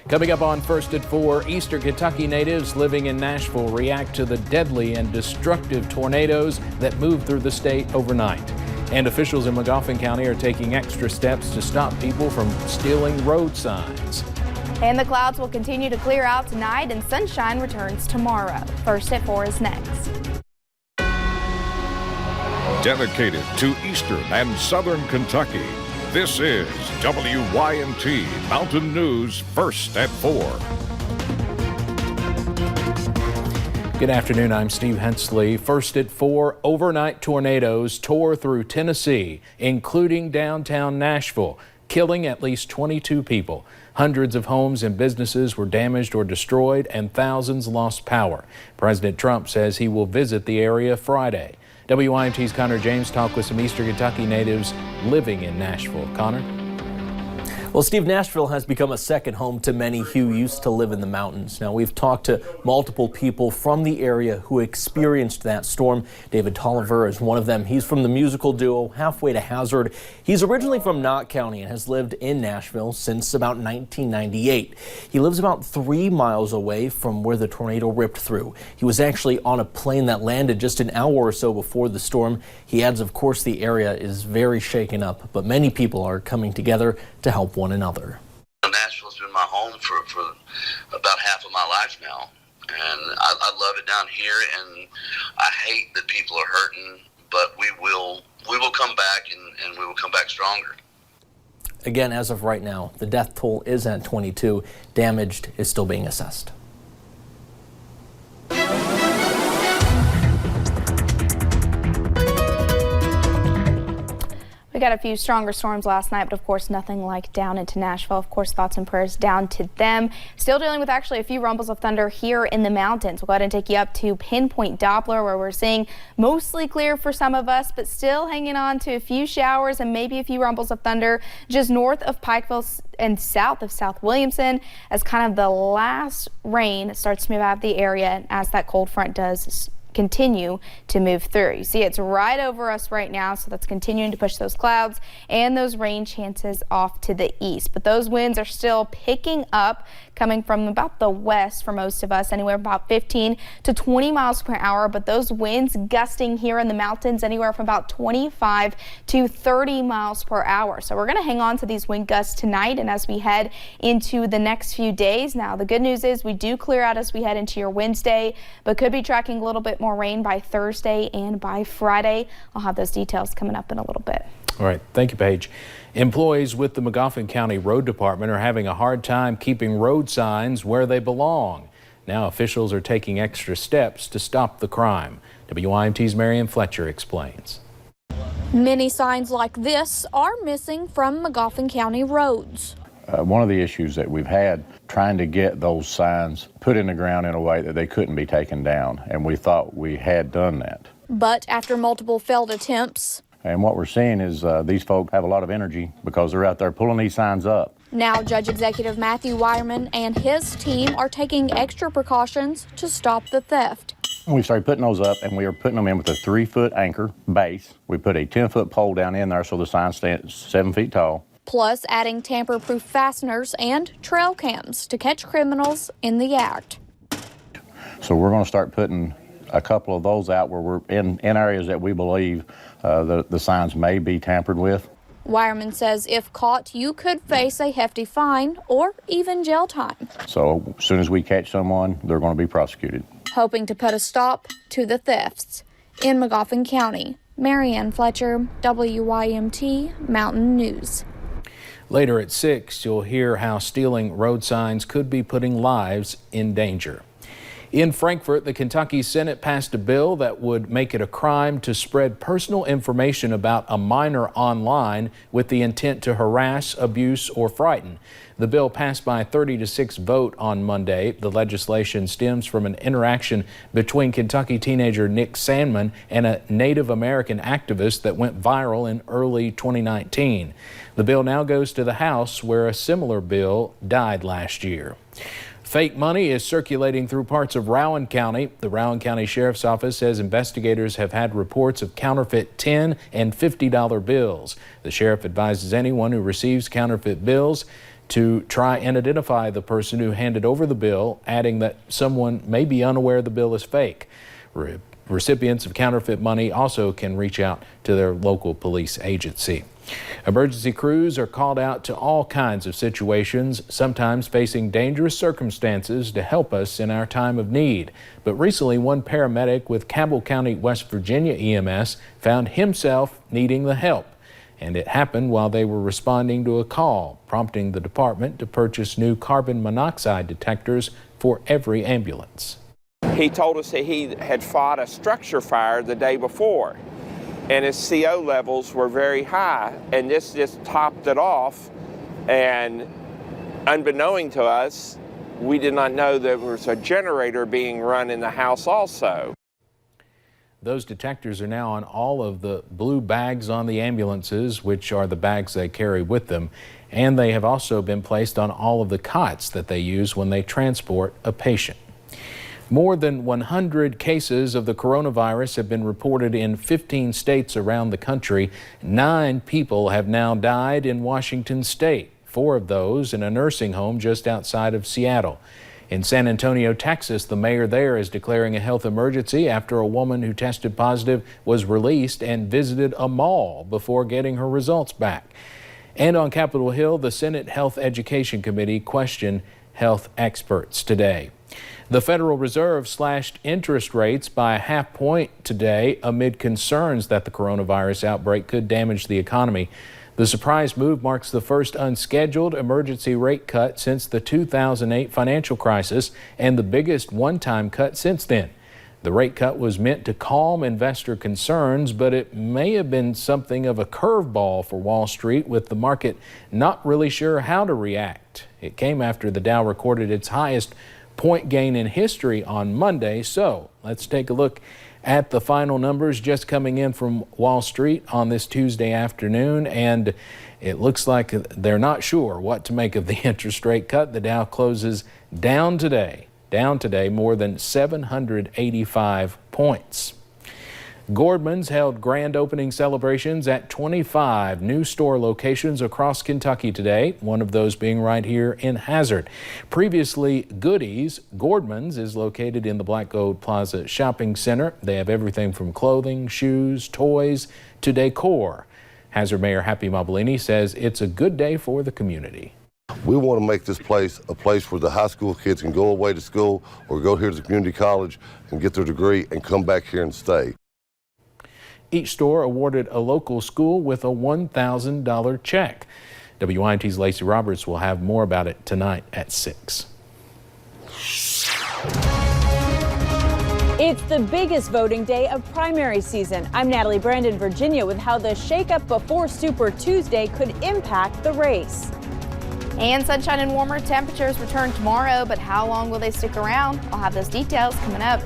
Coming up on First at 4, Eastern Kentucky natives living in Nashville react to the deadly and destructive tornadoes that moved through the state overnight. And officials in Magoffin County are taking extra steps to stop people from stealing road signs. And the clouds will continue to clear out tonight and sunshine returns tomorrow. First at 4 is next. Dedicated to Eastern and Southern Kentucky, this is WYMT Mountain News First at 4. Good afternoon, I'm Steve Hensley. First at 4, overnight tornadoes tore through Tennessee, including downtown Nashville, killing at least 22 people. Hundreds of homes and businesses were damaged or destroyed, and thousands lost power. President Trump says he will visit the area Friday. WYMT's Connor James talked with some Eastern Kentucky natives living in Nashville. Connor? Well, Steve, Nashville has become a second home to many who used to live in the mountains. Now, we've talked to multiple people from the area who experienced that storm. David Tolliver is one of them. He's from the musical duo Halfway to Hazard. He's originally from Knott County and has lived in Nashville since about 1998. He lives about 3 miles away from where the tornado ripped through. He was actually on a plane that landed just an hour or so before the storm. He adds, of course, the area is very shaken up, but many people are coming together to help one another. Nashville's been my home for about half of my life now, and I love it down here, and I hate that people are hurting, but we will come back, and we will come back stronger. Again, as of right now, the death toll is at 22. Damaged is still being assessed. We got a few stronger storms last night, but of course nothing like down into Nashville. Of course, thoughts and prayers down to them. Still dealing with actually a few rumbles of thunder here in the mountains. We'll go ahead and take you up to Pinpoint Doppler, where we're seeing mostly clear for some of us, but still hanging on to a few showers and maybe a few rumbles of thunder just north of Pikeville and south of South Williamson, as kind of the last rain starts to move out of the area as that cold front does continue to move through. You see it's right over us right now, so that's continuing to push those clouds and those rain chances off to the east. But those winds are still picking up, coming from about the west for most of us, anywhere about 15 to 20 miles per hour. But those winds gusting here in the mountains anywhere from about 25 to 30 miles per hour. So we're going to hang on to these wind gusts tonight and as we head into the next few days. Now, the good news is we do clear out as we head into your Wednesday, but could be tracking a little bit more rain by Thursday and by Friday. I'll have those details coming up in a little bit. All right. Thank you, Paige. Employees with the Magoffin County Road Department are having a hard time keeping road signs where they belong. Now officials are taking extra steps to stop the crime. WYMT's Marianne Fletcher explains. Many signs like this are missing from Magoffin County roads. One of the issues that we've had trying to get those signs put in the ground in a way that they couldn't be taken down, and we thought we had done that. But after multiple failed attempts, and what we're seeing is these folks have a lot of energy because they're out there pulling these signs up. Now Judge Executive Matthew Wireman and his team are taking extra precautions to stop the theft. We started putting those up, and we are putting them in with a 3-foot anchor base. We put a 10-foot pole down in there so the sign stands 7 feet tall. Plus adding tamper-proof fasteners and trail cams to catch criminals in the act. So we're going to start putting a couple of those out where we're in areas that we believe the signs may be tampered with. Wireman says if caught, you could face a hefty fine or even jail time. So as soon as we catch someone, they're going to be prosecuted. Hoping to put a stop to the thefts. In Magoffin County, Marianne Fletcher, WYMT Mountain News. Later at 6, you'll hear how stealing road signs could be putting lives in danger. In Frankfort, the Kentucky Senate passed a bill that would make it a crime to spread personal information about a minor online with the intent to harass, abuse, or frighten. The bill passed by a 30-6 vote on Monday. The legislation stems from an interaction between Kentucky teenager Nick Sandman and a Native American activist that went viral in early 2019. The bill now goes to the House, where a similar bill died last year. Fake money is circulating through parts of Rowan County. The Rowan County Sheriff's Office says investigators have had reports of counterfeit $10 and $50 bills. The sheriff advises anyone who receives counterfeit bills to try and identify the person who handed over the bill, adding that someone may be unaware the bill is fake. Recipients of counterfeit money also can reach out to their local police agency. Emergency crews are called out to all kinds of situations, sometimes facing dangerous circumstances to help us in our time of need. But recently, one paramedic with Cabell County, West Virginia EMS found himself needing the help. And it happened while they were responding to a call, prompting the department to purchase new carbon monoxide detectors for every ambulance. He told us that he had fought a structure fire the day before, and his CO levels were very high, and this just topped it off. And unbeknown to us, we did not know there was a generator being run in the house also. Those detectors are now on all of the blue bags on the ambulances, which are the bags they carry with them, and they have also been placed on all of the cots that they use when they transport a patient. More than 100 cases of the coronavirus have been reported in 15 states around the country. 9 people have now died in Washington state, 4 of those in a nursing home just outside of Seattle. In San Antonio, Texas, the mayor there is declaring a health emergency after a woman who tested positive was released and visited a mall before getting her results back. And on Capitol Hill, the Senate Health Education Committee questioned health experts today. The Federal Reserve slashed interest rates by 0.5 point today amid concerns that the coronavirus outbreak could damage the economy. The surprise move marks the first unscheduled emergency rate cut since the 2008 financial crisis and the biggest one-time cut since then. The rate cut was meant to calm investor concerns, but it may have been something of a curveball for Wall Street, with the market not really sure how to react. It came after the Dow recorded its highest point gain in history on Monday. So let's take a look at the final numbers just coming in from Wall Street on this Tuesday afternoon, and it looks like they're not sure what to make of the interest rate cut. The Dow closes down today more than 785 points. Gordman's held grand opening celebrations at 25 new store locations across Kentucky today, one of those being right here in Hazard. Previously Goodies, Gordman's is located in the Black Gold Plaza Shopping Center. They have everything from clothing, shoes, toys to decor. Hazard Mayor Happy Mobilini says it's a good day for the community. We want to make this place a place where the high school kids can go away to school or go here to the community college and get their degree and come back here and stay. Each store awarded a local school with a $1,000 check. WYNT's Lacey Roberts will have more about it tonight at 6. It's the biggest voting day of primary season. I'm Natalie Brandon, Virginia, with how the shakeup before Super Tuesday could impact the race. And sunshine and warmer temperatures return tomorrow, but how long will they stick around? I'll have those details coming up.